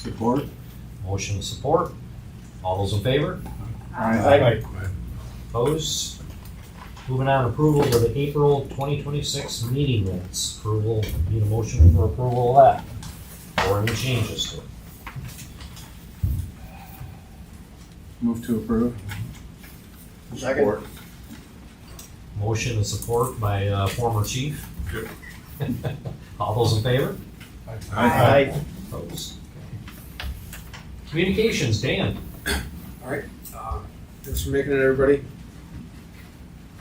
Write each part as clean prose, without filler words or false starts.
Support. Motion and support. All those in favor? Aye. Opposed? Moving on, approval of the April 2026 meeting minutes. Approval, need a motion for approval of that, or any changes to it. Move to approve. Second. Motion and support by former chief. All those in favor? Aye. Opposed? Communications, Dan. All right, thanks for making it, everybody.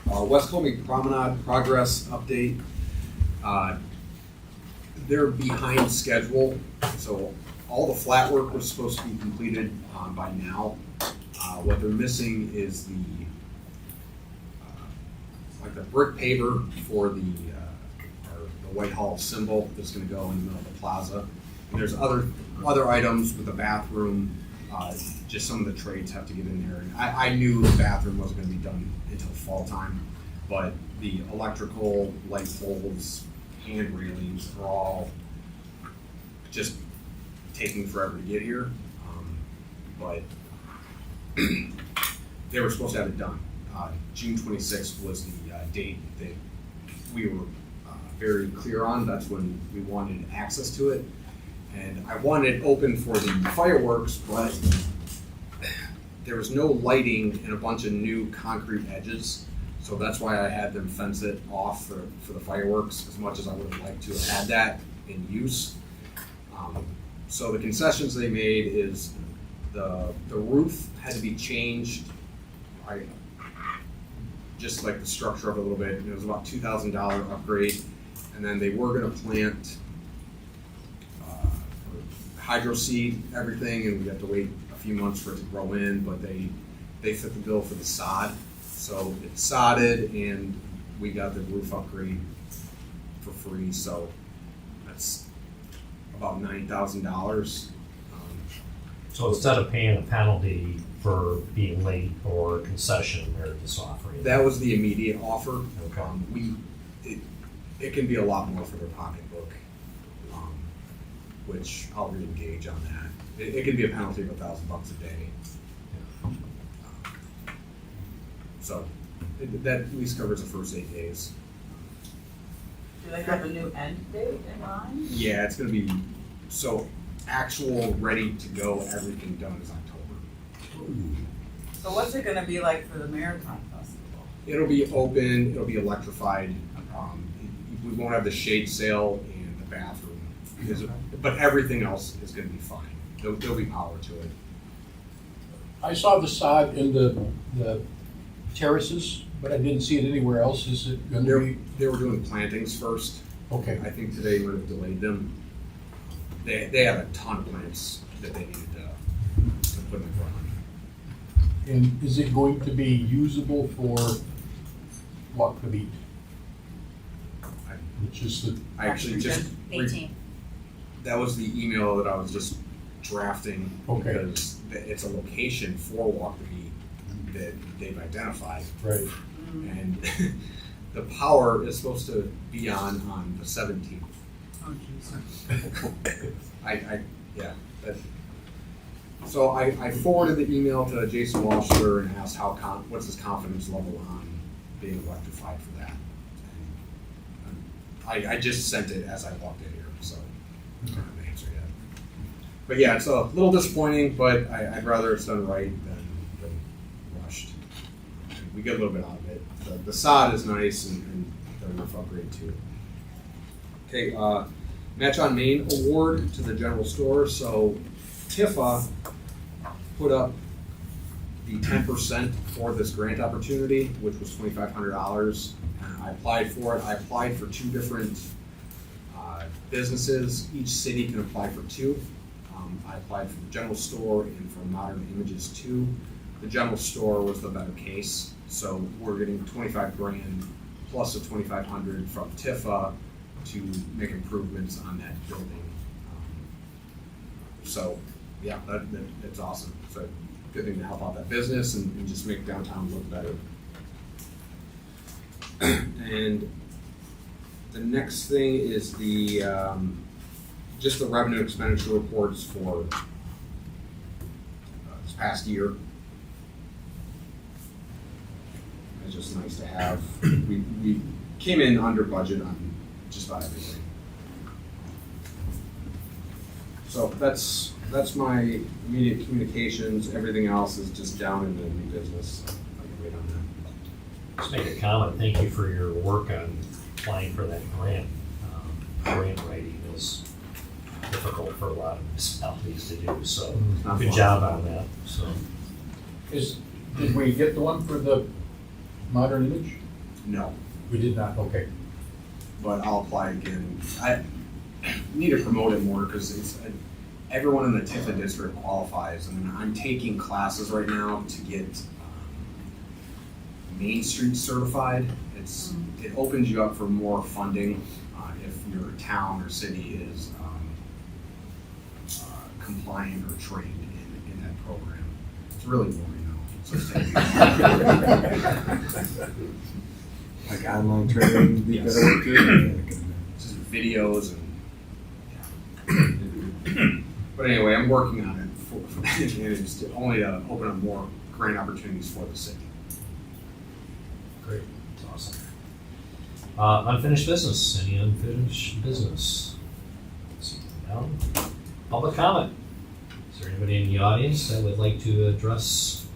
West Colby Promenade progress update. They're behind schedule, so all the flat work was supposed to be completed by now. What they're missing is the like the brick paver for the Whitehall symbol that's going to go in the middle of the plaza. And there's other items with the bathroom. Just some of the trades have to get in there. And I knew the bathroom wasn't going to be done until fall time, but the electrical, light poles, hand railings are all just taking forever to get here. But they were supposed to have it done. June 26th was the date that we were very clear on. That's when we wanted access to it. And I wanted it open for the fireworks, but there was no lighting and a bunch of new concrete edges. So that's why I had them fence it off for the fireworks, as much as I would have liked to have had that in use. So the concessions they made is the roof had to be changed. Just like the structure of it a little bit. It was about $2,000 upgrade. And then they were gonna plant hydro seed everything, and we have to wait a few months for it to grow in, but they fit the bill for the sod. So it's sodded, and we got the roof upgrade for free, so that's about $9,000. So instead of paying a penalty for being late or concession, they're just offering. That was the immediate offer. Okay. It can be a lot more for their pocketbook, which I'll re-engage on that. It can be a penalty of $1,000 a day. So that at least covers the first 8 days. Do they have a new end date in mind? Yeah, it's gonna be, so actual ready to go, everything done is October. So what's it gonna be like for the Maritime Festival? It'll be open, it'll be electrified. We won't have the shade sail and the bathroom, but everything else is gonna be fine. There'll be power to it. I saw the sod in the terraces, but I didn't see it anywhere else. Is it going to be? They were doing plantings first. Okay. I think today would have delayed them. They have a ton of plants that they needed to put in the ground. And is it going to be usable for Walk the Beat? Which is the, I actually just, 18. that was the email that I was just drafting. Okay. Because it's a location for Walk the Beat that they've identified. right. And the power is supposed to be on the 17th. Oh, jeez. So I forwarded the email to Jason Walshler and asked what's his confidence level on being electrified for that. And I just sent it as I walked in here, so I don't have an answer yet. But yeah, it's a little disappointing, but I'd rather it's done right than rushed. We get a little bit out of it. The sod is nice and the roof upgrade too. Okay, Match on Main award to the general store. So TIFA put up the 10% for this grant opportunity, which was $2,500. I applied for it. I applied for 2 different businesses. Each city can apply for 2. I applied for the general store and for Modern Images 2. The general store was the better case, so we're getting $25,000 plus the $2,500 from TIFA to make improvements on that building. So yeah, that's awesome. So good thing to help out that business and just make downtown look better. And the next thing is the just the revenue expenditure reports for past year. It's just nice to have. We came in under budget on just about everything. So that's my immediate communications. Everything else is just down in the new business. So I can wait on that. Just make a comment. Thank you for your work on applying for that grant. Grant writing is difficult for a lot of municipalities to do, so Not good fun. job on that, so. Did we get the one for the modern image? No, We did not, okay. but I'll apply again. I need to promote it more because it's everyone in the TIFA district qualifies. I mean, I'm taking classes right now to get Main Street certified. It opens you up for more funding if your town or city is compliant or trained in that program. It's really boring though. So it's taking Like online training, you Yes. better work too. just videos and but anyway, I'm working on it for and it's only to open up more grant opportunities for the city. Great, that's awesome. Unfinished business, any unfinished business? No? Public comment? Is there anybody in the audience that would like to address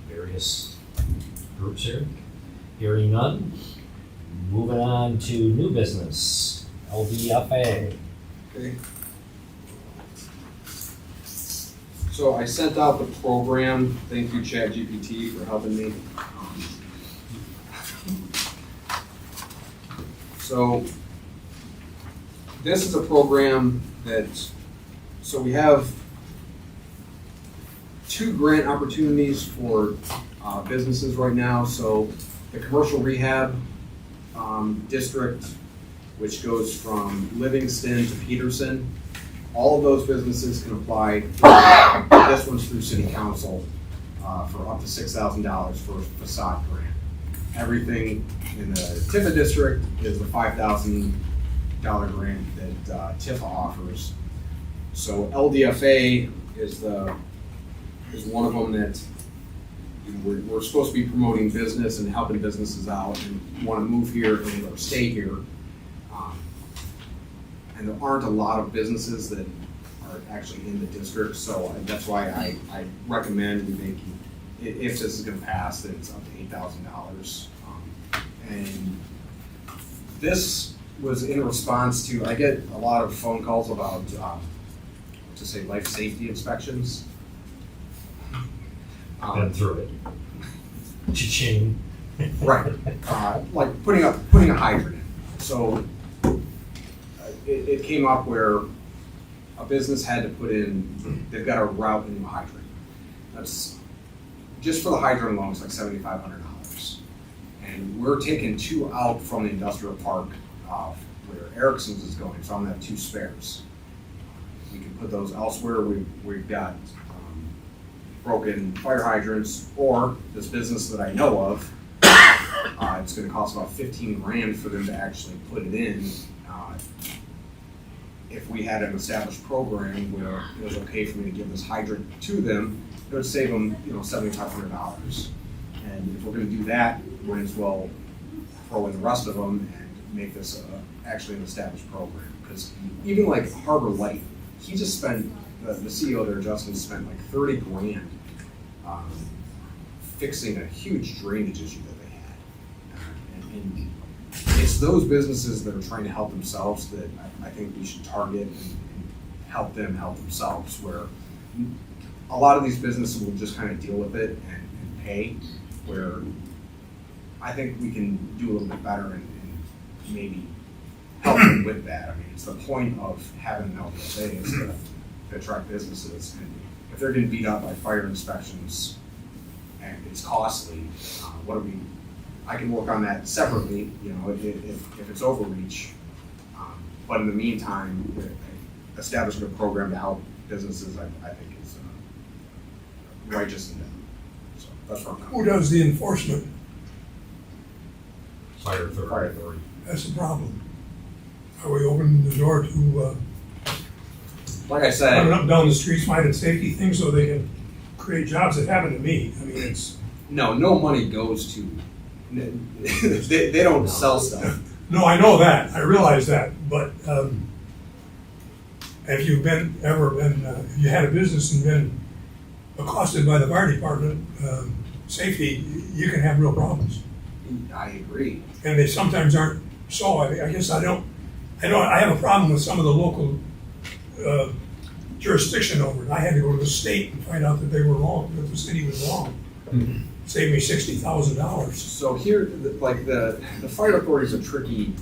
various groups here? Hearing none. Moving on to new business, LDFA. Okay. So I sent out the program. Thank you, ChatGPT, for helping me. So this is a program so we have 2 grant opportunities for businesses right now. So the commercial rehab district, which goes from Livingston to Peterson. All of those businesses can apply. This one's through City Council for up to $6,000 for a facade grant. Everything in the TIFA district is a $5,000 grant that TIFA offers. So LDFA is one of them that we're supposed to be promoting business and helping businesses out and want to move here and or stay here. And there aren't a lot of businesses that are actually in the district, so that's why I recommend we make, if this is going to pass, that it's up to $8,000. And this was in response to, I get a lot of phone calls about, to say, life safety inspections. Been through it. Cha-ching. Right, like putting a hydrant in. So it came up where a business had to put in, they've got to route into a hydrant. That's, just for the hydrant alone, it's like $7,500. And we're taking 2 out from the industrial park where Erickson's is going, so I'm gonna have 2 spares. We can put those elsewhere. We've got broken fire hydrants, or this business that I know of, it's gonna cost about 15 grand for them to actually put it in. If we had an established program where it was okay for me to give this hydrant to them, it would save them, $7,500. And if we're gonna do that, we might as well throw in the rest of them and make this actually an established program. Because even like Harbor Light, he just spent, the CEO there, Justin, spent like 30 grand fixing a huge drainage issue that they had. And it's those businesses that are trying to help themselves that I think we should target and help them help themselves, where a lot of these businesses will just kind of deal with it and pay, where I think we can do a little bit better and maybe help them with that. I mean, it's the point of having an LDFA is to attract businesses, and if they're getting beat up by fire inspections and it's costly, I can work on that separately, if it's overreach. But in the meantime, establishing a program to help businesses, I think is righteous and so that's where I'm coming. Who does the enforcement? Fire authority. Fire authority. That's the problem. Are we opening the door to Like I said, running up and down the streets finding safety things so they can create jobs that happen to me. I mean, it's, No money goes to, they don't sell stuff. no, I know that, I realize that, but, if you've if you had a business and been accosted by the fire department, safety, you can have real problems. I agree. And they sometimes aren't, so I guess I have a problem with some of the local, jurisdiction over it. I had to go to the state and find out that they were wrong, that the city was wrong. Saved me $60,000. So here, the fire authority is a tricky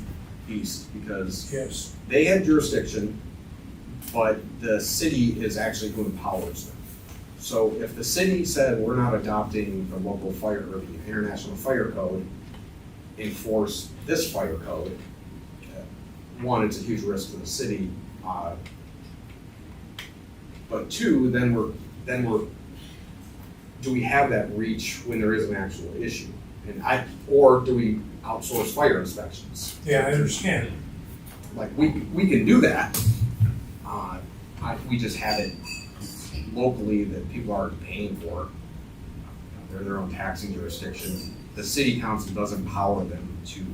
beast because Yes, they had jurisdiction, but the city is actually who empowers them. So if the city said, we're not adopting the local fire or the international fire code, enforce this fire code, one, it's a huge risk to the city. But two, then we're, do we have that reach when there is an actual issue? Or do we outsource fire inspections? yeah, I understand. Like, we can do that. We just have it locally that people aren't paying for. They're their own taxing jurisdiction. The city council does empower them to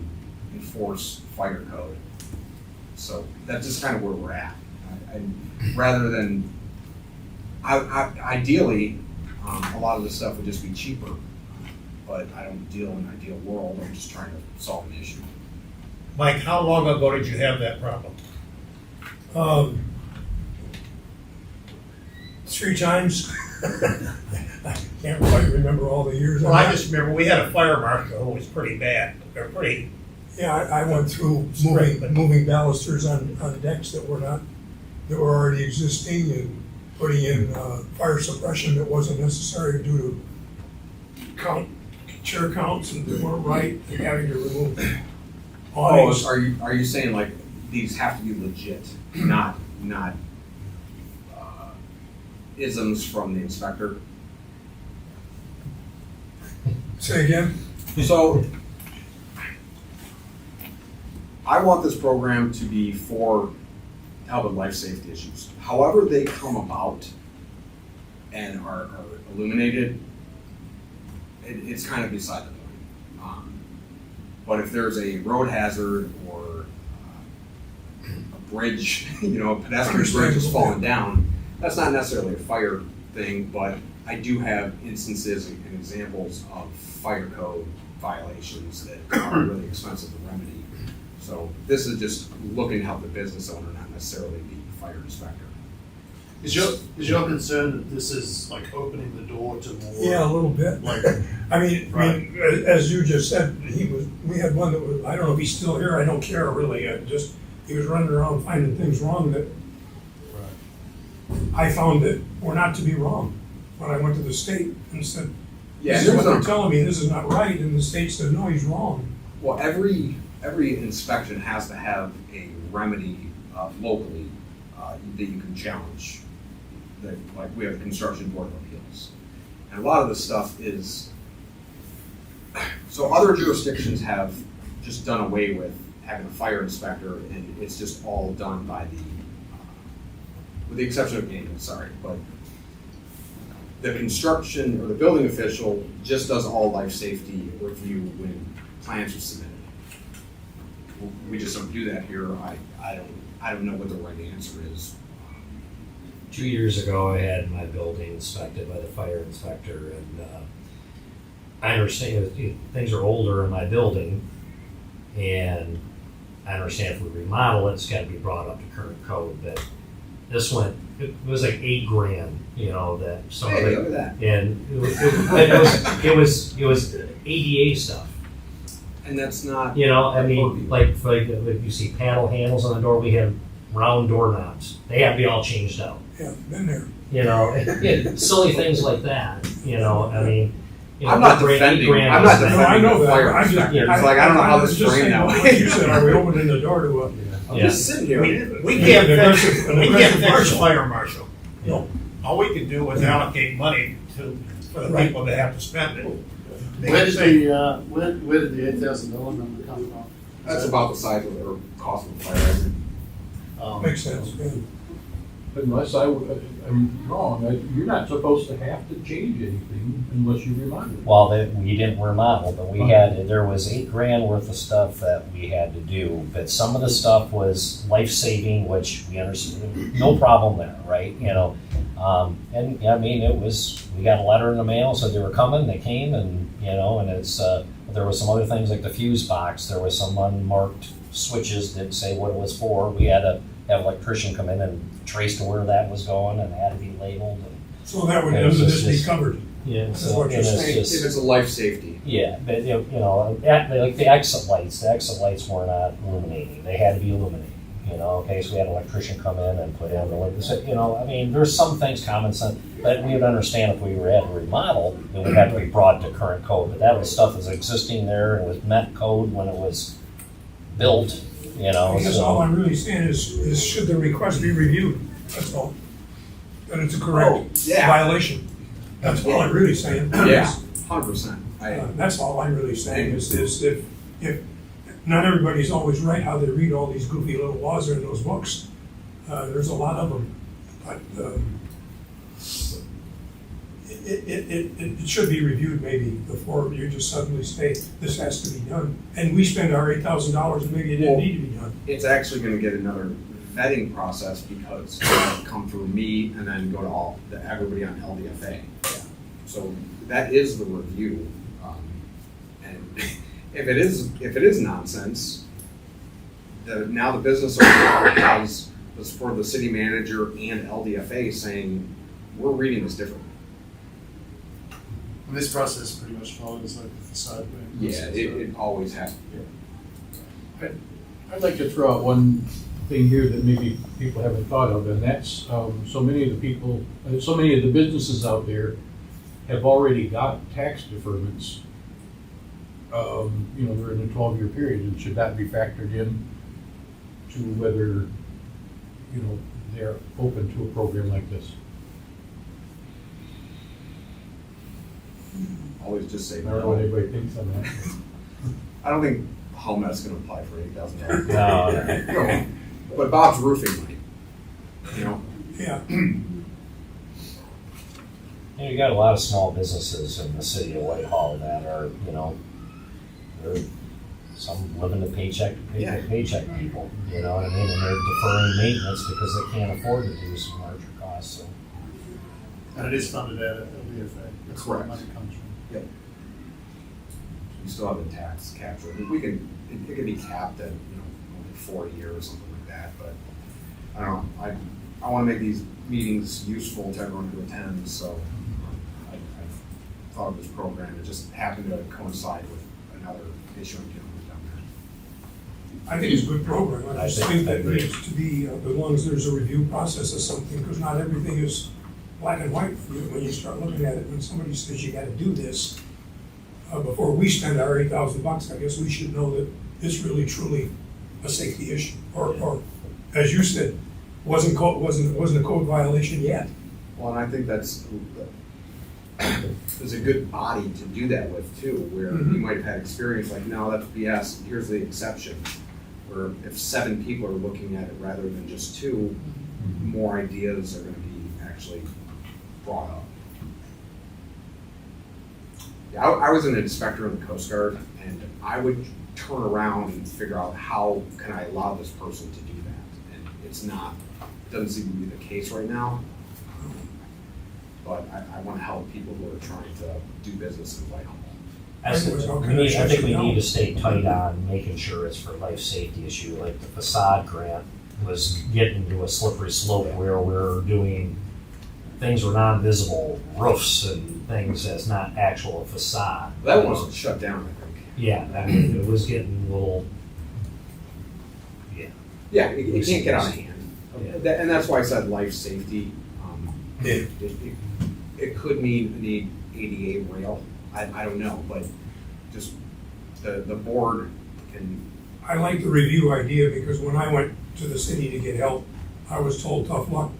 enforce fire code. So that's just kind of where we're at. Rather than, ideally, a lot of this stuff would just be cheaper, but I don't deal in an ideal world. I'm just trying to solve an issue. Mike, how long ago did you have that problem? 3 times. I can't quite remember all the years. Well, I just remember we had a fire marshal who was pretty bad. They're pretty, Yeah, I went through moving balusters on decks that were already existing and putting in fire suppression that wasn't necessary due to chair counts and that weren't right, and having to remove awnings. Are you saying like these have to be legit, not isms from the inspector? Say again? So I want this program to be for help with life safety issues. However they come about and are illuminated, it's kind of beside the point. But if there's a road hazard or a bridge, a pedestrian bridge is falling down, that's not necessarily a fire thing, but I do have instances and examples of fire code violations that are really expensive to remedy. So this is just looking to help the business owner, not necessarily the fire inspector. Is your concern that this is like opening the door to more? Yeah, a little bit. Like, I mean, as you just said, we had one that was, I don't know if he's still here, I don't care really, he was running around finding things wrong that I found that were not to be wrong. When I went to the state and said, this is what they're telling me, this is not right, and the state said, no, he's wrong. Well, every inspection has to have a remedy locally that you can challenge. Like we have the Construction Board of Appeals. And a lot of this stuff is, so other jurisdictions have just done away with having a fire inspector, and it's just all done by with the exception of Canaan, sorry, but the construction or the building official just does all life safety review when plans are submitted. We just don't do that here. I don't know what the right answer is. 2 years ago, I had my building inspected by the fire inspector, and I understand things are older in my building, and I understand if we remodel it, it's got to be brought up to current code. But this one, it was like $8,000, that some of Hey, it, look at that. and it was ADA stuff. And that's not. I mean, like you see panel handles on the door, we have round doorknobs. They have to be all changed out. Yeah, been there. Silly things like that. I mean, I'm not defending. I'm not defending I know the that. fire I'm just- inspector. It's like I don't know how this framed that way. You said, are we opening the door to a? I'm just sitting here. we can't fix, An we aggressive can't fix marshal. fire marshal. No. All we can do is allocate money for the Right. people that have to spend it. where did the $8,000 number come from? That's about the size of their cost of a fire hydrant. Makes sense, yeah. unless I'm wrong, you're not supposed to have to change anything unless you remodel it. Well, we didn't remodel, but there was $8,000 worth of stuff that we had to do. But some of the stuff was life-saving, which we understood, no problem there, right? You know, and I mean, we got a letter in the mail, said they were coming, they came, and, you know, and there was some other things like the fuse box, there was some unmarked switches, didn't say what it was for. We had to have an electrician come in and trace to where that was going, and it had to be labeled. And, So that would, Yeah, under it's this be just- covered. yeah, That's so, what you're and it's saying. just- If it's a life safety. yeah, but you know, like the exit lights were not illuminating. They had to be illuminating. You know, okay, so we had an electrician come in and put in the light. You know, I mean, there's some things common sense, but we would understand if we were at a remodel, then we'd have to be brought to current code. But that was stuff was existing there and was met code when it was built. You know, I guess all I'm really saying is should the request be reviewed? That's all. That it's a correct yeah. violation. That's all I'm really saying. Yeah, 100%. That's all I'm really saying is if not everybody's always right how they read all these goofy little laws in those books. There's a lot of them, but it should be reviewed maybe before you just suddenly say this has to be done. And we spend our $8,000 and maybe it didn't need to be done. It's actually going to get another vetting process because it's going to come through me and then go to everybody on LDFA. So that is the review. And if it is nonsense, now the business owner has for the city manager and LDFA saying, we're reading this differently. And this process pretty much follows like the facade plan. Yeah, it always has. I'd like to throw out one thing here that maybe people haven't thought of, and that's so many of the businesses out there have already got tax deferments. You know, they're in a 12-year period, and should that be factored in to whether, you know, they're open to a program like this? Always just say I don't know what no. anybody thinks on that. I don't think Home's going to apply for $8,000. No. But Bob's roofing might. You know. Yeah. You got a lot of small businesses in the city of Whitehall that are, you know, some living to paycheck to paycheck people, you know what I mean? And they're deferring maintenance because they can't afford to do some larger costs. So. And it is funded at LDFA. That's where the money comes from. Yep. We still have the tax capture. I mean, it can be capped at, you know, only 4 years or something like that, but I don't know. I want to make these meetings useful to everyone who attends, so I thought of this program. It just happened to coincide with another issue I'm dealing with down there. I think it's a good program. I just think that agree. needs to be, as long as there's a review process or something, because not everything is black and white when you start looking at it. When somebody says you gotta do this, before we spend our $8,000, I guess we should know that it's really truly a safety issue. Or as you said, wasn't a code violation yet. Well, and I think there's a good body to do that with too, where you might have had experience like, no, that's BS, here's the exception. Where if 7 people are looking at it rather than just 2, more ideas are going to be actually brought up. Yeah, I was an inspector in the Coast Guard, and I would turn around and figure out how can I allow this person to do that, and it doesn't seem to be the case right now. But I want to help people who are trying to do business in Whitehall. I think we need to stay tight on making sure it's for life safety issue, like the facade grant was getting to a slippery slope where we're doing things were non-visible roofs and things that's not actual facade. That one was shut down, I think. Yeah, I mean, it was getting a little, Yeah, it can't get out of hand. Yeah. And that's why I said life safety. Yeah. It could mean the ADA rail. I don't know, but just the board can. I like the review idea because when I went to the city to get help, I was told tough luck.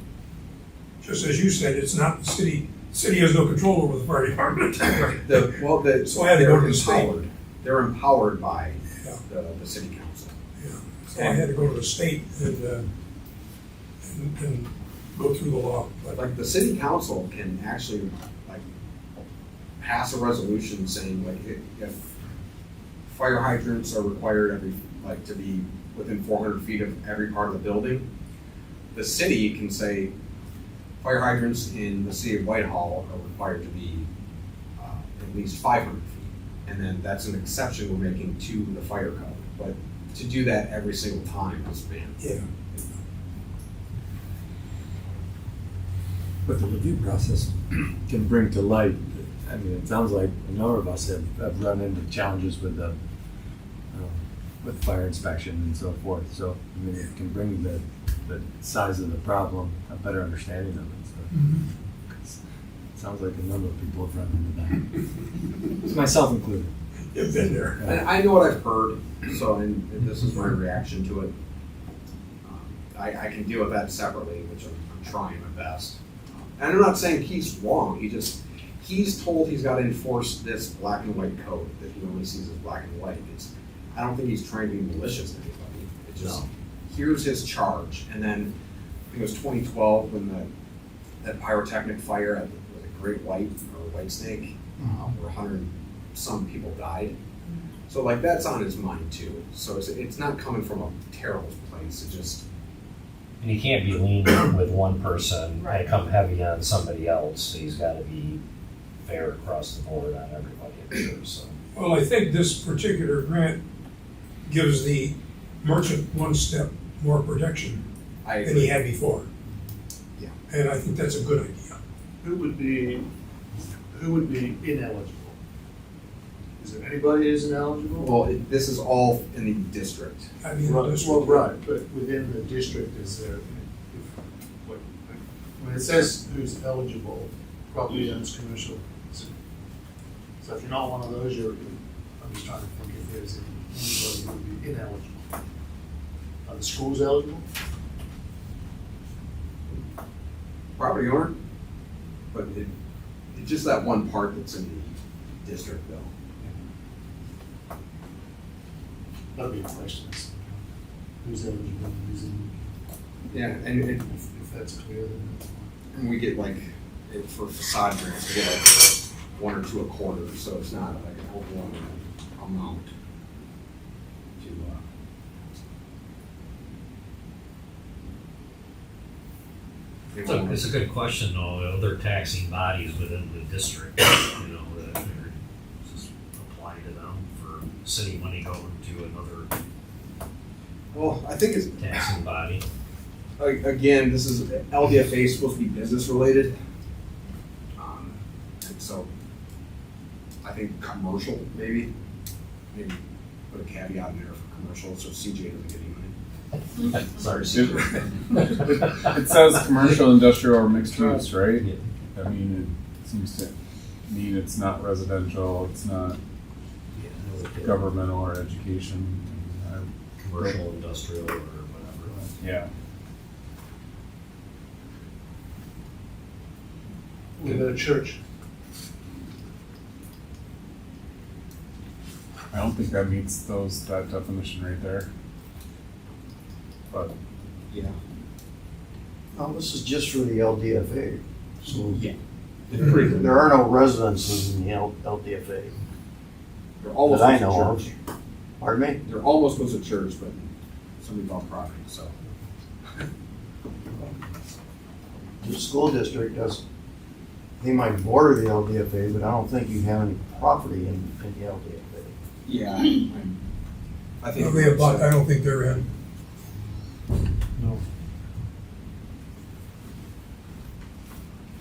Just as you said, it's not the city. The city has no control over the fire department. So I had to go to the state. They're empowered by Yeah. the city council. Yeah. So I had to go to the state and go through the law. But like the city council can actually like pass a resolution saying like if fire hydrants are required to be within 400 feet of every part of the building, the city can say fire hydrants in the city of Whitehall are required to be at least 500 feet. And then that's an exception we're making to the fire code. But to do that every single time is banned. Yeah. But the review process can bring to light, I mean, it sounds like a number of us have run into challenges with fire inspection and so forth. So, I mean, it can bring the size of the problem, a better understanding of it. So, it sounds like a number of people have run into that. Myself included. You've been there. And I know what I've heard, so and this is my reaction to it. I can deal with that separately, which I'm trying my best. And I'm not saying he's wrong. He's told he's got to enforce this black and white code that he only sees as black and white. I don't think he's trying to be malicious to anybody. It just here's his charge. And then I think it was 2012 when that pyrotechnic fire at the Great White or White Snake, where 100 some people died. So like that's on his mind too. So it's not coming from a terrible place. It just. And he can't be lenient with one person and come heavy on somebody else. He's got to be fair across the board on everybody, I'm sure. So. Well, I think this particular grant gives the merchant one step more protection than he had before. Yeah. And I think that's a good idea. Who would be ineligible? Is there anybody who's ineligible? Well, this is all in the district. I mean, Right, this- well, right, but within the district, is there, when it says who's eligible, property owns commercial. So if you're not one of those, I'm just trying to think if there's anybody who would be ineligible. Are the schools eligible? Property owner, but it's just that one part that's in the district though. That'd be a question. Who's eligible, who's in, Yeah, and if that's clear, then that's fine. and we get like, for facade grants, we get like 1 or 2 a quarter, so it's not like an overwhelming amount to, It's a good question, though. Other taxing bodies within the district, that are just applying to them for city money going to another well, I think it's, taxing body. again, this is, LDFA is supposed to be business related. And so, I think commercial, maybe put a caveat in there for commercial, so CJ doesn't get any money. Sorry, It says commercial, industrial, or mixed use, right? Yeah. I mean, it seems to mean it's not residential, it's not governmental or education. Commercial, industrial, or whatever. Yeah. What about a church? I don't think that meets that definition right there. But Yeah. This is just for the LDFA, so Yeah. It's pretty good. there are no residences in the LDFA They're almost that I goes to know church. of. Pardon me? They're almost goes to church, but somebody bought property, so. The school district does, they might border the LDFA, but I don't think you have any property in the LDFA. Yeah, I think. I don't think they're in.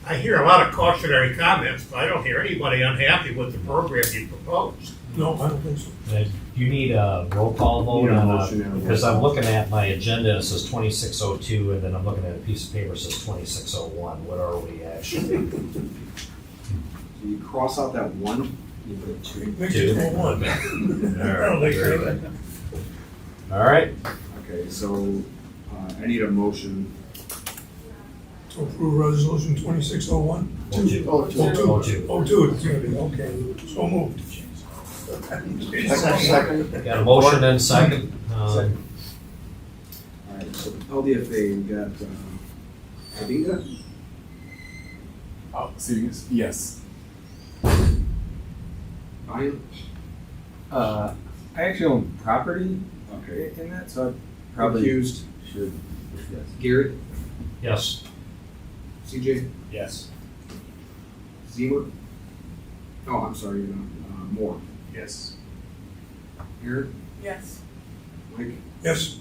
I hear a lot of cautionary comments, but I don't hear anybody unhappy with the program you proposed. No, I don't think so. You need a roll call vote Need a on motion and a roll because I'm call. looking at my agenda, and it says 2602, and then I'm looking at a piece of paper that says 2601. What are we actually? So you cross out that one, you put a 2. Makes it Two. 1. All right, very good. All right. Okay, so I need a motion. To approve resolution 2601? Oh, two. Oh, two. Oh, two. Oh, two, it's gonna be, okay, so moved. Second. Got a motion and second. All right, so LDFA, we got Adinga? Oh, serious? Yes. Ryan? I actually own property Okay. in that, so I probably Accused? should, yes. Garrett? Yes. CJ? Yes. Zemer? Oh, I'm sorry, Moore. Yes. Aaron? Yes. Mike? Yes,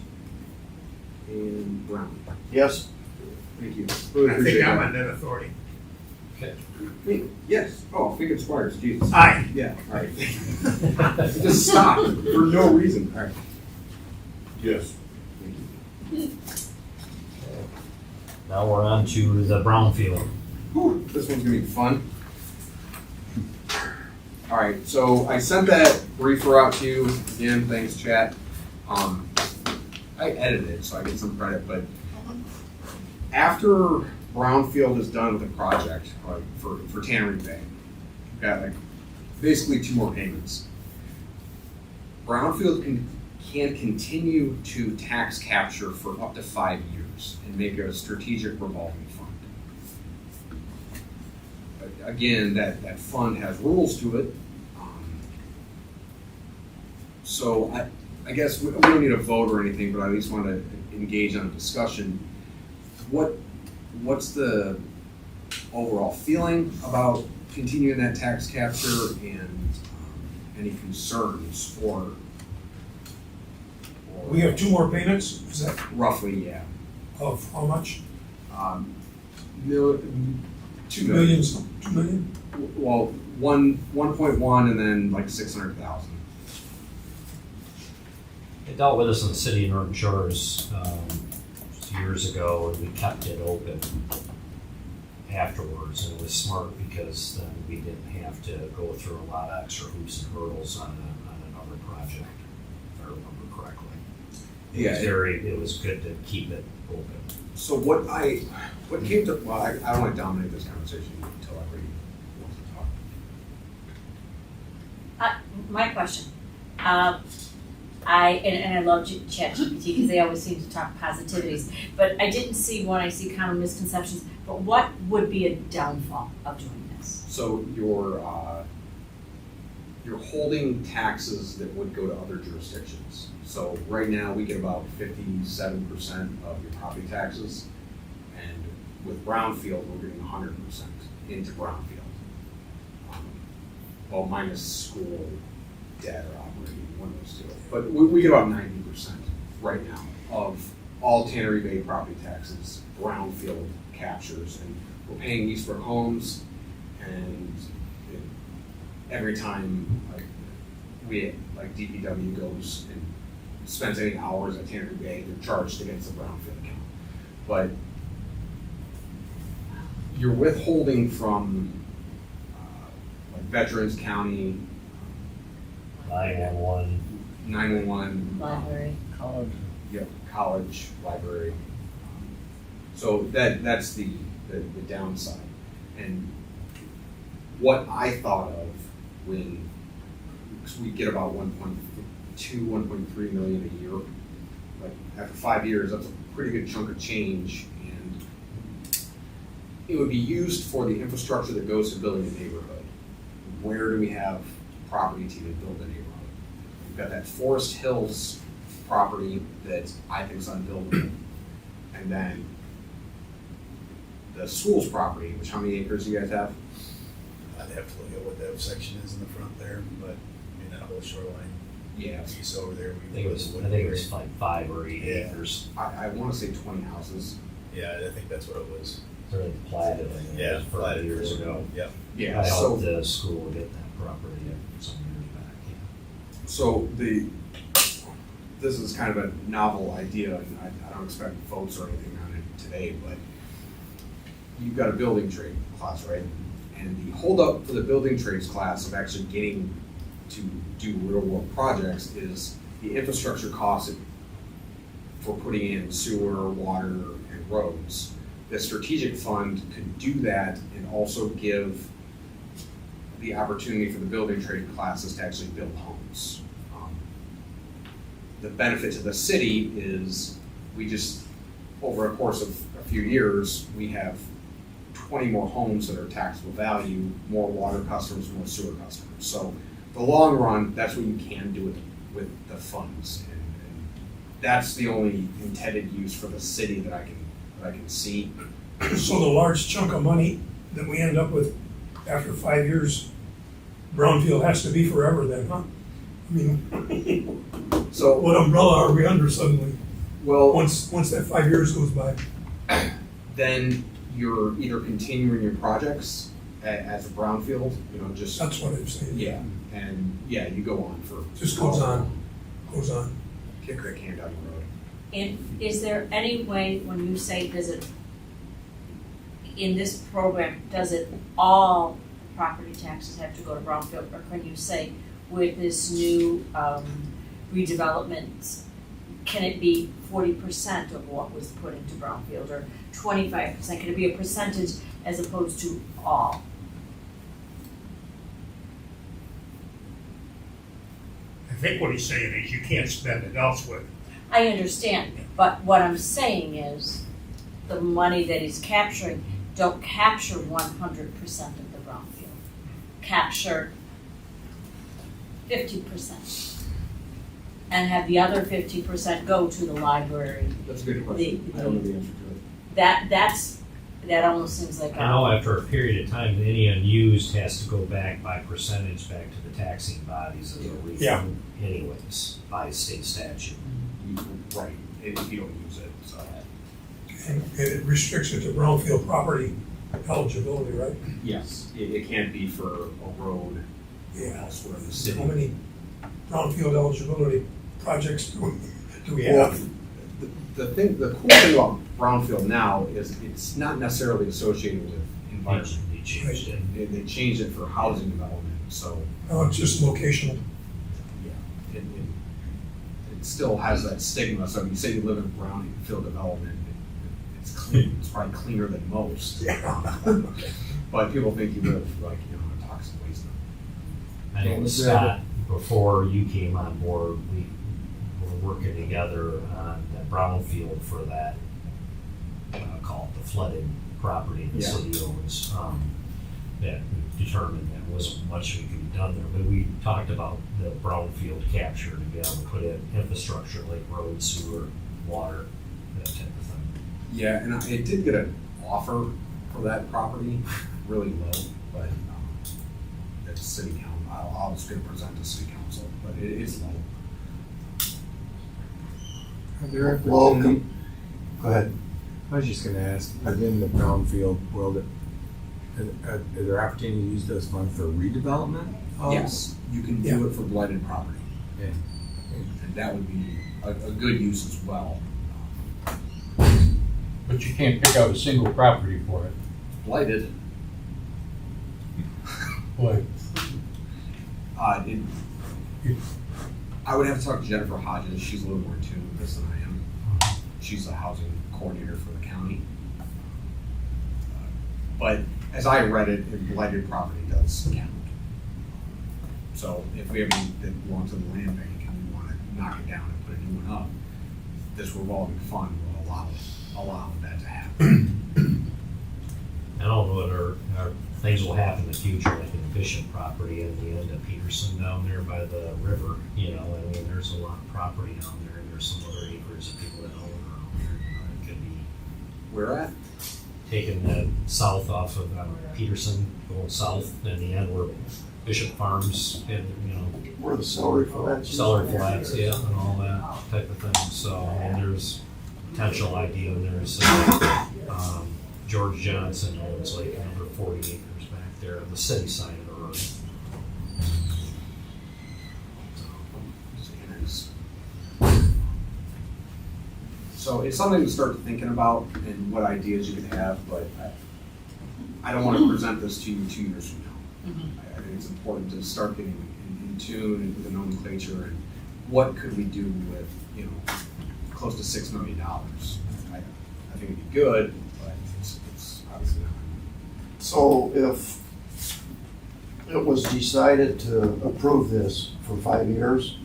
And Brown. Yes, Thank you. Really I appreciate think I'm that. on that authority. Me? Yes. Oh, Fig and Squires, Jesus. Aye. Yeah, all right. It just stopped for no reason. All right. Yes. Thank you. Now we're on to the Brownfield. Whew, this one's gonna be fun. All right, so I sent that briefer out to you. Again, thanks, chat. I edited it, so I get some credit, but after Brownfield is done with the project, like for Tannery Bay, we've got like basically 2 more payments. Brownfield can continue to tax capture for up to 5 years and make it a strategic revolving fund. But again, that fund has rules to it. So I guess we don't need a vote or anything, but I at least want to engage on a discussion. What's the overall feeling about continuing that tax capture, and any concerns for? we have 2 more payments, is that Roughly, yeah. of how much? 2 Millions, 2 million? Well, 1.1 and then like 600,000. It dealt with us in the city of Norton Shores years ago, and we kept it open afterwards, and it was smart because then we didn't have to go through a lot of extra hoops and hurdles on another project, if I remember correctly. It was good to keep it open. So what came to, well, I don't want to dominate this conversation until everybody wants to talk. My question, I love ChatGPT because they always seem to talk positivities, but I didn't see one. I see common misconceptions. But what would be a downfall of doing this? So you're holding taxes that would go to other jurisdictions. So right now, we get about 57% of your property taxes, and with Brownfield, we're getting 100% into Brownfield. Well, minus school, debt, or operating, one of those 2. But we get about 90% right now of all Tannery Bay property taxes, Brownfield captures, and we're paying Eastbrook Homes, and every time DPW goes and spends any hours at Tannery Bay, they're charged against the Brownfield account. But you're withholding from like Veterans County, 911. 911, Library. College. Yep, college, library. So that's the downside. And what I thought of when we get about 1.2, 1.3 million a year, like after 5 years, that's a pretty good chunk of change, and it would be used for the infrastructure that goes to building a neighborhood. Where do we have property to even build a neighborhood? We've got that Forest Hills property that I think is unbuildable. And then the school's property, which how many acres do you guys have? I'd have to look at what that section is in the front there, but I mean, that whole shoreline Yeah. piece over there. I think it was like 5 or 8 Yeah. acres. I want to say 20 houses. Yeah, I think that's what it was. Sort of platted, I think, Yeah, for platted years for- ago. Yep. Yeah. I So helped the school get that property some years back, yeah. So this is kind of a novel idea, and I don't expect votes or anything on it today, but you've got a building trade class, right? And the holdup for the building trades class of actually getting to do real world projects is the infrastructure costs for putting in sewer, water, and roads. The strategic fund could do that and also give the opportunity for the building trade classes to actually build homes. The benefit to the city is we just over a course of a few years, we have 20 more homes that are taxable value, more water customers, more sewer customers. So the long run, that's what you can do with the funds. And that's the only intended use for the city that I can see. So the large chunk of money that we end up with after 5 years, Brownfield has to be forever then, huh? I mean, So, what umbrella are we under suddenly, well, once that 5 years goes by? then you're either continuing your projects as a brownfield, just, That's what I'm saying. yeah, and yeah, you go on for. Just goes on. Kick that can down the road. And is there any way, when you say visit, in this program, does it all property taxes have to go to Brownfield? Or can you say with this new redevelopment, can it be 40% of what was put into Brownfield or 25%? Can it be a percentage as opposed to all? I think what he's saying is you can't spend it elsewhere. I understand, but what I'm saying is the money that he's capturing, don't capture 100% of the Brownfield. Capture 50%. And have the other 50% go to the library. That's a good question. I don't know the answer to it. That almost seems like. I know after a period of time, any unused has to go back by percentage back to the taxing bodies as a refund anyways, by state statute. Right, if you don't use it, so. And it restricts it to Brownfield property eligibility, right? Yes, it can't be for a road Yeah. elsewhere in the city. How many Brownfield eligibility projects do we have? The cool thing about Brownfield now is it's not necessarily associated with environment. They changed it. They changed it for housing development, so, No, it's just locational. yeah, it still has that stigma. So if you say you live in Brownfield development, it's clean, it's probably cleaner than most. Yeah. But people think you live like, in a toxic waste. I know Scott, before you came on board, we were working together on the Brownfield for that, called the flooded property the city owns. That we determined that wasn't much we could be done there, but we talked about the Brownfield capture to be able to put in infrastructure like road, sewer, water, that type of thing. Yeah, and it did get an offer for that property, really low, but at the city council, I was going to present to city council, but it is low. Are there Well, opportunity- go ahead. I was just gonna ask, within the brownfield world, are there opportunity to use those funds for redevelopment? Yes, you can do it for blighted property, Yeah. and that would be a good use as well. But you can't pick out a single property for it. Blighted, Boy, I would have to talk to Jennifer Hodges. She's a little more in tune with this than I am. She's the housing coordinator for the county. But as I read it, blighted property does count. So if we have any that belong to the land bank and we want to knock it down and put a new one up, this revolving fund will allow that to happen. I don't know whether things will happen in the future, like in the Bishop property at the end of Peterson down there by the river, I mean, there's a lot of property down there, and there's some other acres that people that own around there, it could be Where at? taking the south off of Peterson, going south, in the end where Bishop Farms, and, Where the celery flats. cellar flats, and all that type of thing, so, I mean, there's potential idea, and there's, George Johnson owns like another 40 acres back there on the city side of the road. So it's something to start thinking about and what ideas you could have, but I don't want to present this to you 2 years from now. I think it's important to start getting in tune with the nomenclature and what could we do with, close to $6 million. I think it'd be good, but it's obviously not. So if it was decided to approve this for 5 years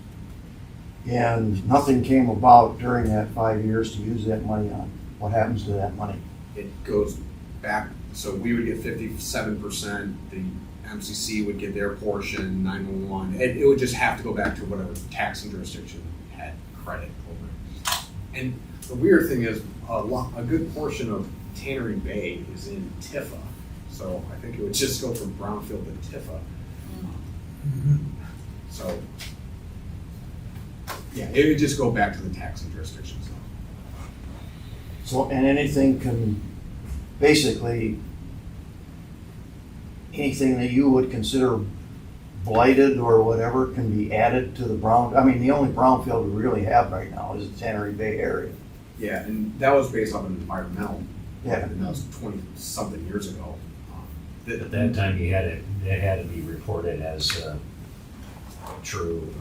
and nothing came about during that 5 years to use that money on, what happens to that money? It goes back, so we would get 57%, the MCC would get their portion, 911. It would just have to go back to whatever taxing jurisdiction had credit over it. And the weird thing is, a good portion of Tannery Bay is in TIFA. So I think it would just go from Brownfield to TIFA. So, yeah, it would just go back to the taxing jurisdictions. So, and anything can, basically, anything that you would consider blighted or whatever can be added to the I mean, the only brownfield we really have right now is the Tannery Bay area. Yeah, and that was based off an environmental. Yeah. And that was 20-something years ago. At that time, it had to be reported as true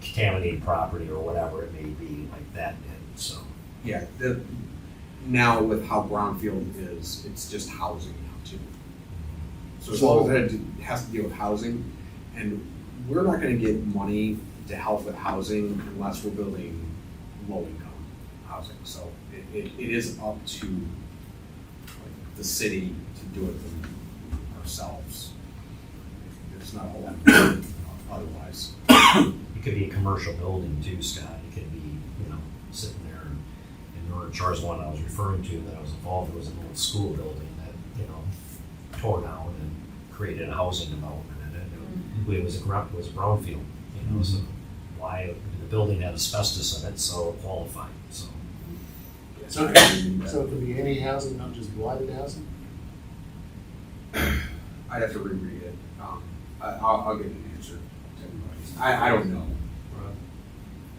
contaminated property or whatever it may be, like that, and so. Yeah, now with how Brownfield is, it's just housing now too. So as long as it has to deal with housing, and we're not gonna get money to help with housing unless we're building low-income housing. So it is up to the city to do it ourselves. There's not a whole lot otherwise. It could be a commercial building too, Scott. It could be, sitting there. In Northern Shores, one I was referring to that I was involved with was an old school building that, tore down and created a housing development in it. It was a brownfield, so why the building had asbestos in it, so it qualified, so. So it could be any housing, not just blighted housing? I'd have to reread it. I'll get an answer. I don't know.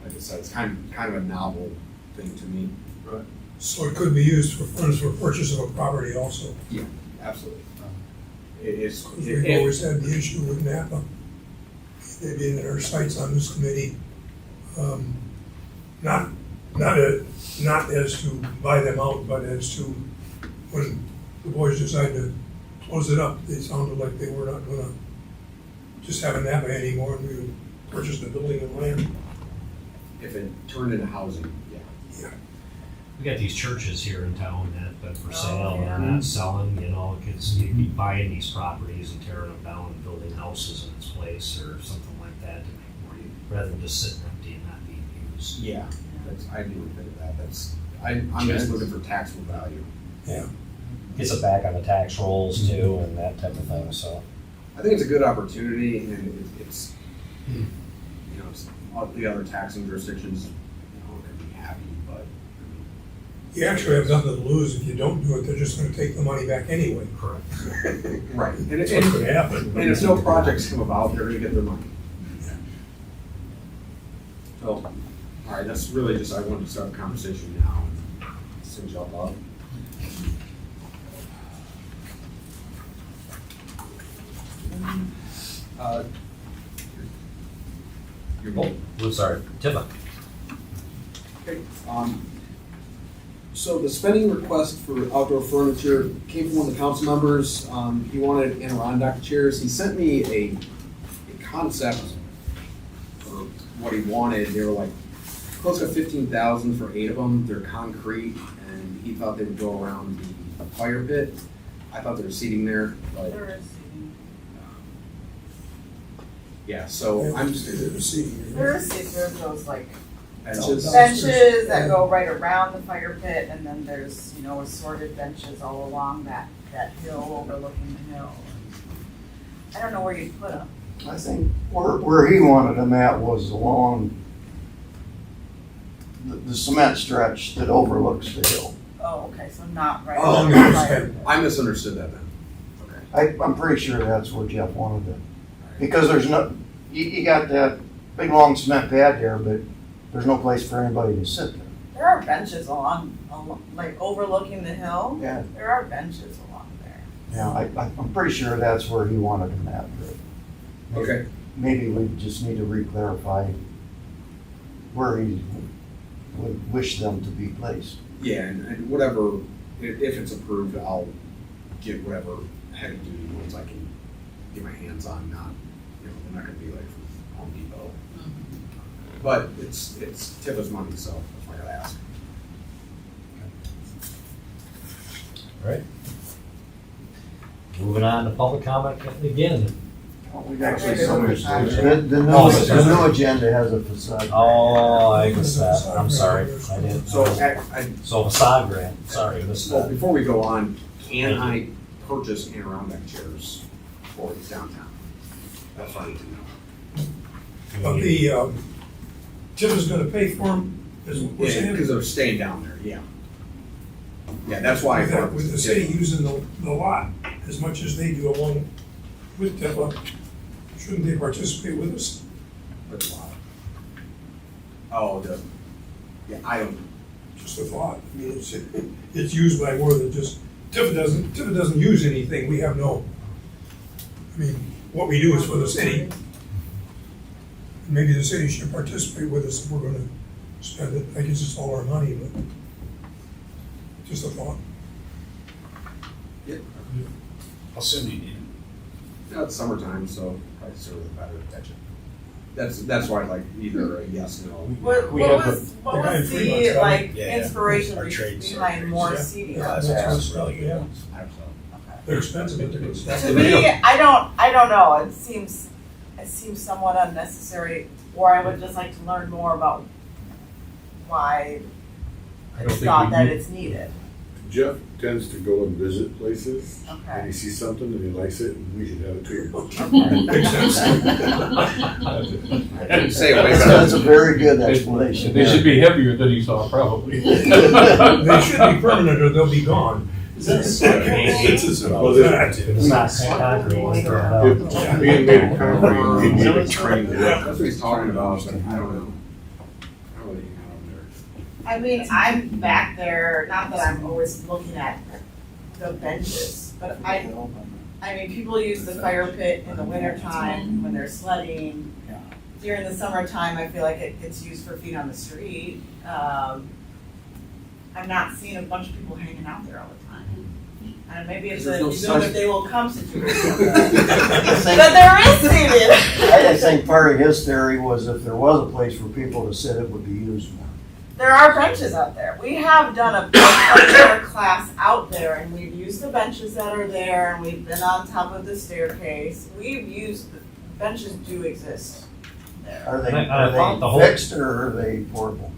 Like I said, it's kind of a novel thing to me. Right. So it could be used for funds for purchase of a property also. Yeah, absolutely. We've always had the issue with Napa. They've been in our sights on this committee. Not as to buy them out, but as to when the boys decided to close it up, they sounded like they were not gonna just have a Napa anymore, and we would purchase the building and land. If it turned into housing, yeah. Yeah. We got these churches here in town that for sale, and they're not selling, because you'd be buying these properties and tearing them down and building houses in its place or something like that to make more, rather than just sitting empty and not being used. Yeah, I do think that. I'm just looking for taxable value. Yeah. Gets it back on the tax rolls too and that type of thing, so. I think it's a good opportunity, and it's all the other taxing jurisdictions, can be happy, but. You actually have nothing to lose if you don't do it, they're just gonna take the money back anyway. Correct. Right, and That's what's gonna happen. And if no projects come about, they're gonna get their money. So, all right, that's really just, I wanted to start the conversation now, and send y'all up. Your vote. I'm sorry, TIFA. Okay, so the spending request for outdoor furniture came from one of the council members. He wanted Adirondack chairs. He sent me a concept for what he wanted. They were like close to 15,000 for 8 of them. They're concrete, and he thought they would go around the fire pit. I thought there was seating there, but There is seating. yeah. So I'm just There's seating. There's those like benches. benches that go right around the fire pit, and then there's, assorted benches all along that hill overlooking the hill. I don't know where you'd put them. I think where he wanted them at was along the cement stretch that overlooks the hill. Oh, okay, so not right Oh, around the fire pit. I misunderstood that then. Okay. I'm pretty sure that's where Jeff wanted it. Because there's you got that big long cement pad there, but there's no place for anybody to sit there. There are benches along, like overlooking the hill. Yeah. There are benches along there. Yeah, I'm pretty sure that's where he wanted them at. But Okay. maybe we just need to re-clarify where he would wish them to be placed. Yeah, and whatever, if it's approved, I'll get whatever heavy duty ones I can get my hands on, they're not gonna be like from Home Depot. But it's TIFA's money, so that's why I gotta ask. Right. Moving on to public comment again. We got Actually, so much. the new agenda has a facade. Oh, I missed that. I'm sorry. I didn't. So, So facade grant, sorry, missed well, that. before we go on, can I purchase Adirondack chairs for downtown? That's what I need to know. But the, TIFA's gonna pay for them, is what we're Yeah, saying? because they're staying down there, yeah. Yeah, that's why I With thought. that- with the city using the lot as much as they do along with TIFA, shouldn't they participate with us? With a lot. Oh, yeah, I don't, Just a thought. I mean, it's used by more than just, TIFA doesn't use anything. We have no, I mean, what we do is for the city. Maybe the city should participate with us if we're gonna spend it. I guess it's all our money, but just a thought. How soon do you need no, it's summertime, so probably sooner the better. That's why I like either a yes, no. What We have was the guy in the Fremont's got like Yeah. inspiration Our trades are behind more Yeah. seating Yeah, out that's there? what's really, yeah. I don't know. They're expensive, but they're good stuff. To me, I don't know. It seems somewhat unnecessary, or I would just like to learn more about why I don't it's think thought we that need- it's needed. Jeff tends to go and visit places, and Okay. he sees something and he likes it, and we should have it too. Makes sense. I didn't say it way That's a better. very good explanation. They should be heavier than he saw, probably. They should be permanent or they'll be gone. It's as simple as that. If it's not concrete, we'll throw it If out. being made of concrete, we need a trained worker. That's what he's talking about, but I don't know. I don't really hang out over there. I mean, I'm back there, not that I'm always looking at the benches, but I mean, people use the fire pit in the winter time when they're sledding. During the summertime, I feel like it gets used for feet on the street. I'm not seeing a bunch of people hanging out there all the time. And maybe it's a, There's no you know, such- if they will come situation. But there is seating. I think part of his theory was if there was a place for people to sit, it would be used more. There are benches out there. We have done a particular class out there, and we've used the benches that are there, and we've been on top of the staircase. We've used, the benches do exist there. Are they, I thought the whole- fixed or are they portable?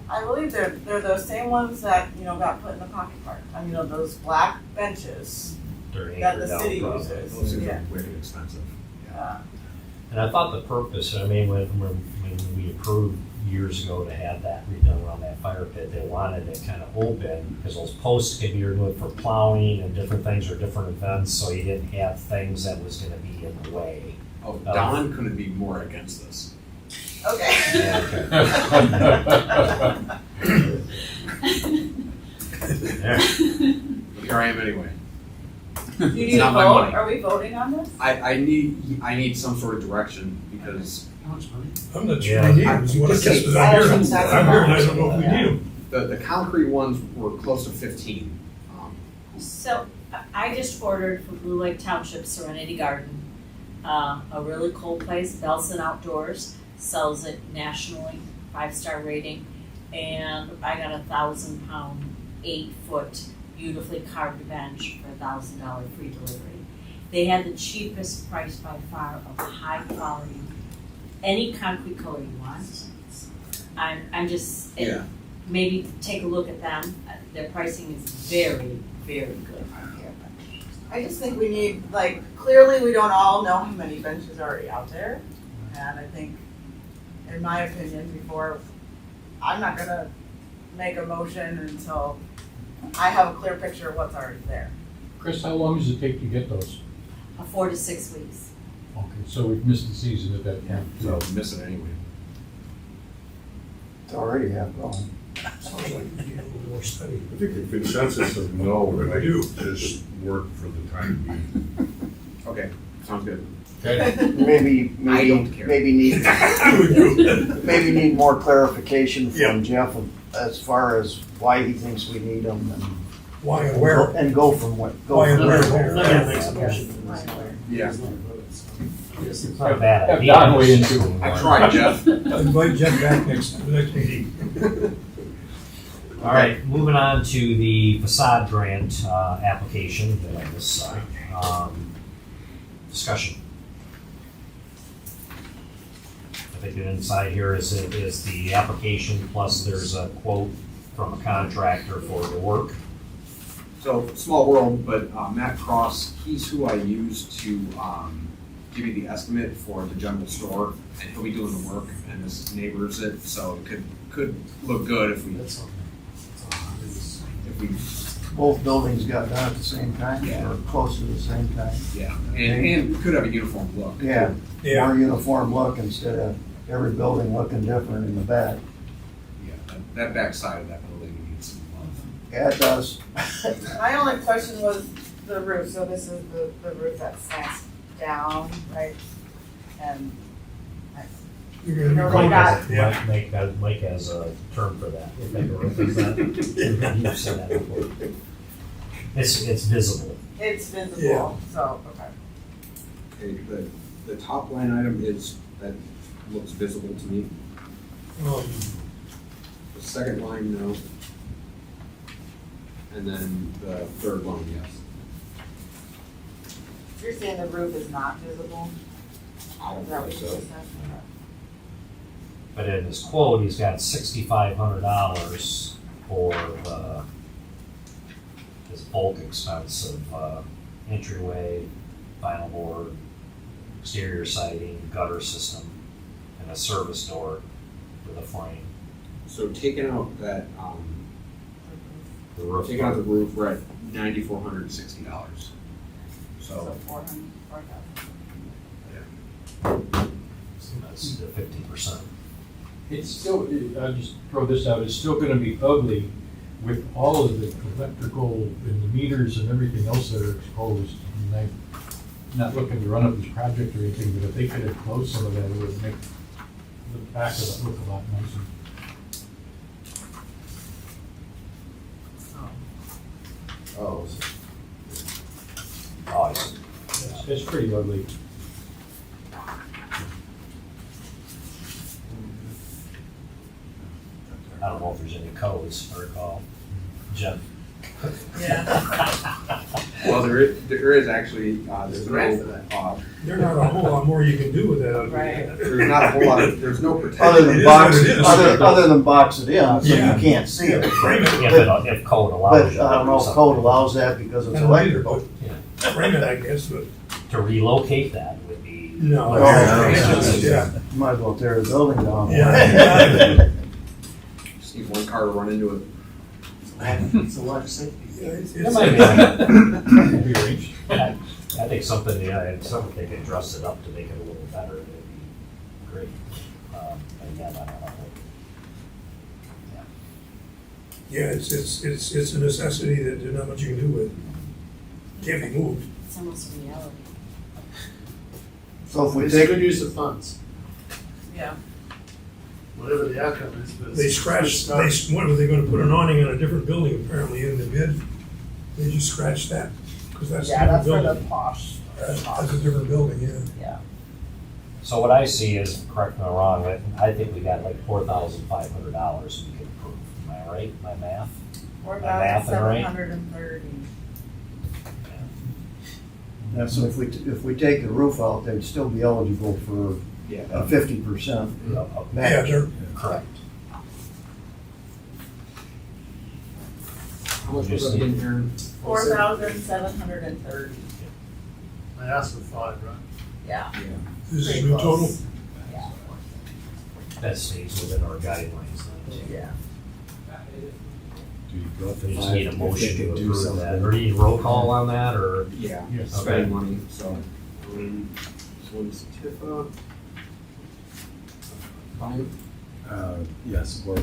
I believe they're those same ones that, you know, got put in the pocket park. I mean, those black benches They're that the anchored down city probably. uses. Those things Yeah. are wicked expensive. And I thought the purpose, I mean, when we approved years ago to have that redone around that fire pit, they wanted it kind of open, because those posts could be removed for plowing and different things or different events, so you didn't have things that was gonna be in the way. Oh, Don couldn't be more against this. Okay. Here I am anyway. Do you need a not my vote? money. Are we voting on this? I need some sort of direction because How much money? I'm not sure Yeah. we need them, is what it says, 'cause I'm here, I'm here, and I don't know if we need them. the concrete ones were close to 15. So I just ordered from Blue Lake Township Serenity Garden, a really cool place, Belson Outdoors, sells it nationally, 5-star rating. And I got a 1,000-pound, 8-foot, beautifully carved bench for $1,000 free delivery. They had the cheapest price by far of high quality, any concrete color you want. I'm just, Yeah. maybe take a look at them. Their pricing is very, very good. I just think we need, like, clearly we don't all know how many benches are already out there. And I think, in my opinion, before, I'm not gonna make a motion until I have a clear picture of what's already there. Chris, how long does it take to get those? 4 to 6 weeks. Okay, so we've missed the season at that point. So miss it anyway. It's already half gone. Sounds like we need a little more study. I think the consensus of no, I might do. just work for the time being. Okay, sounds good. Okay, I don't care. Maybe need, I would do. maybe need more clarification Yeah. from Jeff as far as why he thinks we need them Why and where? and go from what, go Why and from where? there. Yeah. It's not a bad have idea. Don weigh in too. I tried, Jeff. Invite Jeff back next meeting. All right, moving on to the facade grant application. Did I miss discussion? I think the inside here is the application, plus there's a quote from a contractor for the work. So, small world, but Matt Cross, he's who I use to give you the estimate for the general store, and he'll be doing the work, and this neighbors it, so it could look good if we, That's all. Both buildings got done at the same time, Yeah. or close to the same time. yeah, and we could have a uniform look. Yeah, Yeah. more uniform look instead of every building looking different in the back. Yeah, that back side of that building needs some love. Yeah, it does. My only question was the roof, so this is the roof that slants down, right? And You're gonna be No, cold. they got- Yeah. Mike has a term for that. If ever is that. You've said that before. It's visible. it's visible, Yeah. so, okay. Okay, the top line item that looks visible to me. The second line, no. And then the third line, yes. You're saying the roof is not visible? I don't Is that what think you so. just said? But in his quote, he's got $6,500 for his bulk expense of entryway, vinyl board, exterior siding, gutter system, and a service door with a frame. So taking out that, The roof. taking out the roof, we're at $9,460. So So, 4,000. That's the 50%. It's still, I'll just throw this out, it's still gonna be ugly with all of the electrical and the meters and everything else that are exposed. I mean, I'm not looking to run up this project or anything, but if they could have closed some of that, it would make the back of it look a lot nicer. oh, Oh, I see. It's pretty ugly. I don't know if there's any codes, I recall. Jeff. Yeah. well, there is actually, there's no, There's not a whole lot more you can do with that. Right. there's not a whole lot of, there's no Other protection. It than is box, what it is. other than box it in, so Yeah. you can't see it. Frame it, If code allows But you. I don't know if code allows that because it's I don't either, electrical. but frame it, I guess, but To relocate that would be. no. Oh, Yeah. You might as well tear the building down. Yeah. Just need one car to run into it. It's a life safety. Yeah, it's- That it's- might be. Be arranged. I think something, something they could dress it up to make it a little better, it'd be great. Again, I don't know. Yeah, it's a necessity that there's not much you can do with. Can't be moved. It's almost a reality. So if we It's a take, good use of funds, Yeah. whatever the outcome is, but it's. They scratched, what, were they gonna put an awning on a different building apparently in the bid? They just scratched that, because that's a Yeah, different that's for the building. posh. That's a different building, yeah. Yeah. So what I see is, correct me if I'm wrong, I think we got like $4,500 we could approve. Am I right, my math? 4,730. yeah, so if we take the roof out, they'd still be eligible for Yeah. a 50% Yeah, match. they're, Correct. How much was that in here? 4,730. I asked for 5, right? Yeah. Yeah. this is Pretty new total. close. Yeah. That stays within our guidelines then. Yeah. Do you go for We just five need a if motion they to could do approve that. something? Or do you need roll call on that, or? Yeah, Yes. spending money, so. This one's TIFA. Fine. Yes, support.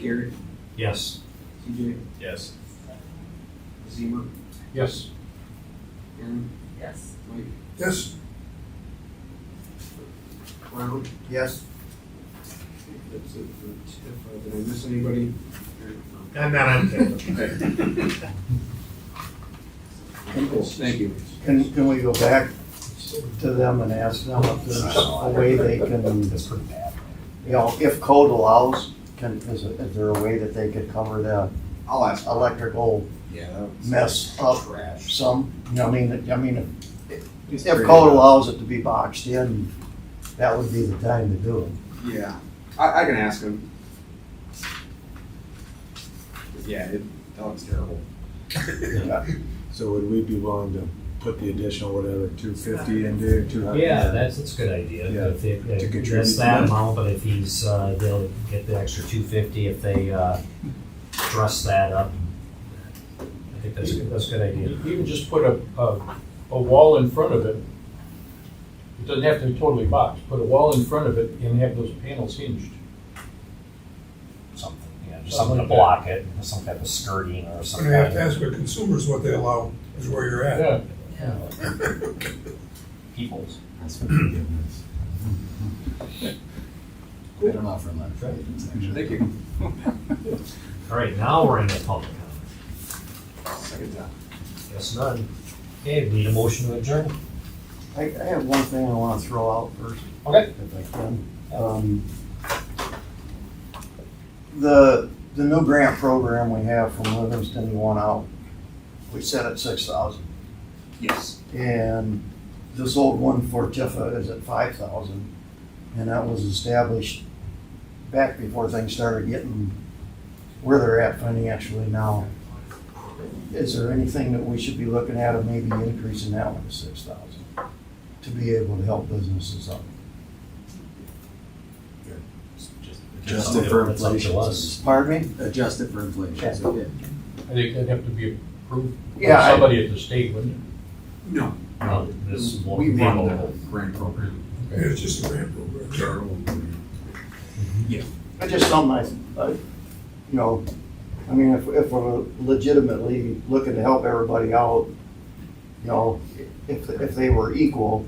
Gary, Yes. TJ, Yes. Zemer, Yes. Aaron, Yes. Mike, Yes, Brown. Yes, That's it for TIFA. Did I miss anybody? I'm not on tape. Okay. Cool, thank you. can we go back to them and ask them if there's a way they can, That's pretty bad. you know, if code allows, is there a way that they could cover that I'll ask. electrical Yeah. that was mess up Trash. some? I mean, It's if pretty code bad. allows it to be boxed in, that would be the time to do it. Yeah, I can ask him. Yeah, that looks terrible. So would we be willing to put the additional whatever, 250 into 200? Yeah, that's a good idea. Yeah, If it- to if contribute that's to that that. amount, but if they'll get the extra 250 if they, dress that up. I think that's a good idea. Even just put a wall in front of it. It doesn't have to be totally boxed. Put a wall in front of it and have those panels hinged. Something, just something to block it, some type of skirting or I'm something. gonna have to ask the consumers what they allow, is where you're at. Yeah. Peoples. That's for forgiveness. They don't offer much. Thank you. All right, now we're in the public comment. Second time. Guess none. Okay, we need a motion to adjourn. I have one thing I want to throw out first. Okay. If I can. The new grant program we have from Livingston, you want out, we set at 6,000. Yes. And this old one for TIFA is at 5,000. And that was established back before things started getting where they're at financially now. Is there anything that we should be looking at of maybe increasing that one to 6,000 to be able to help businesses out? Adjust it for It's up to inflation. us. Pardon me? Adjust it for inflation, so yeah. I think that'd have to be approved by Yeah, somebody at the state, wouldn't No. No, this is what We we run want. the grant program. It's just a grant program. It's just something I mean, if we're legitimately looking to help everybody out, if they were equal,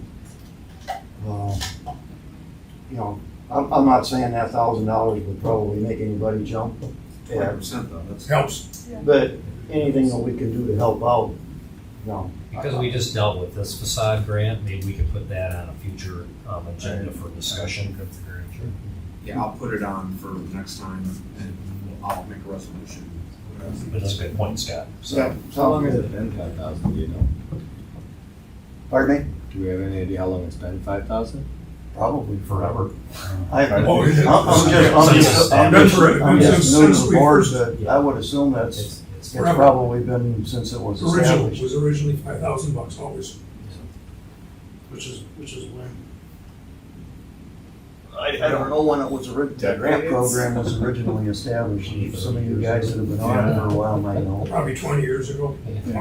I'm not saying that $1,000 would probably make anybody jump. Yeah, 100% though, that's. Helps. but anything that we can do to help out, Because we just dealt with this facade grant, maybe we could put that on a future agenda for discussion. Yeah, I'll put it on for next time and I'll make a resolution. But that's a good point, Scott. Yeah. How long has it been 5,000, do you know? Pardon me? Do we have any idea how long it's been 5,000? Probably Forever. I'm Oh, yeah. just new to Since the we board, first- but I would assume that's, It's it's forever. probably been since it was Original, established. was originally $5,000 always. Which is when? I don't know when it was, the grant program was originally established. Some of you guys that have been on it for a while might know. Probably 20 years ago.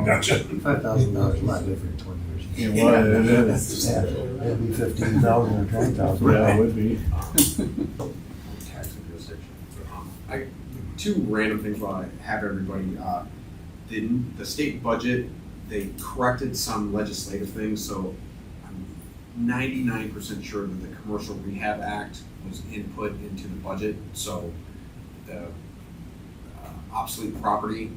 Gotcha. $5,000 is a lot different than 20 years ago. Yeah, well, it is. Yeah, it'd be 15,000 or 20,000. Yeah, it would be. Tax and jurisdiction. Two random things while I have everybody. The state budget, they corrected some legislative things, so I'm 99% sure that the Commercial Rehab Act was input into the budget, so the obsolete property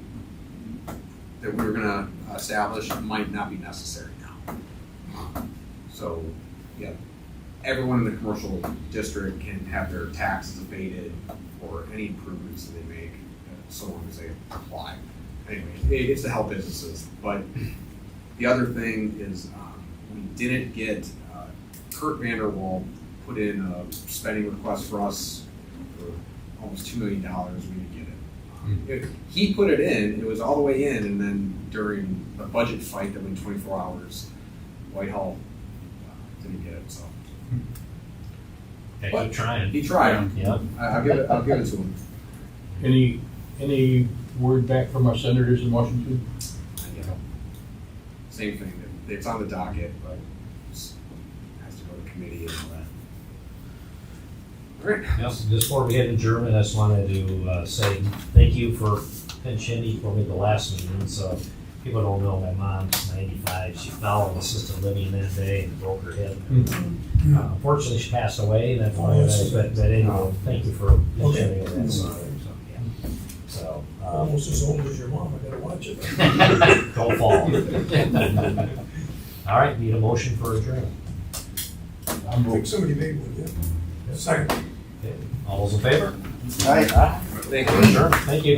that we were gonna establish might not be necessary now. So, yeah, everyone in the commercial district can have their taxes abated for any improvements that they make, so long as they apply. Anyway, it's to help businesses, but the other thing is, we didn't get, Kurt Vanderwall put in a spending request for us for almost $2 million, we didn't get it. He put it in, it was all the way in, and then during the budget fight that went 24 hours, Whitehall didn't get it, so. Yeah, keep trying. He tried. Yeah. I'll give it to him. Any word back from our senators in Washington? Same thing, it's on the docket, but it has to go to committee and all that. All right. Yes, just before we head to German, I just wanted to say thank you for pinch hitting for me the last meeting. So people don't know my mom's 95. She fell in assisted living that day and broke her head. Unfortunately, she passed away. That's one of those. But anyway, thank you for pinch hitting her that sorry. So Almost as old as your mom, I gotta watch it. don't fall. All right, need a motion for adjournment. I think somebody made one, yeah. Second. Okay, all those in favor? Right? Thank you. Sure. Thank you.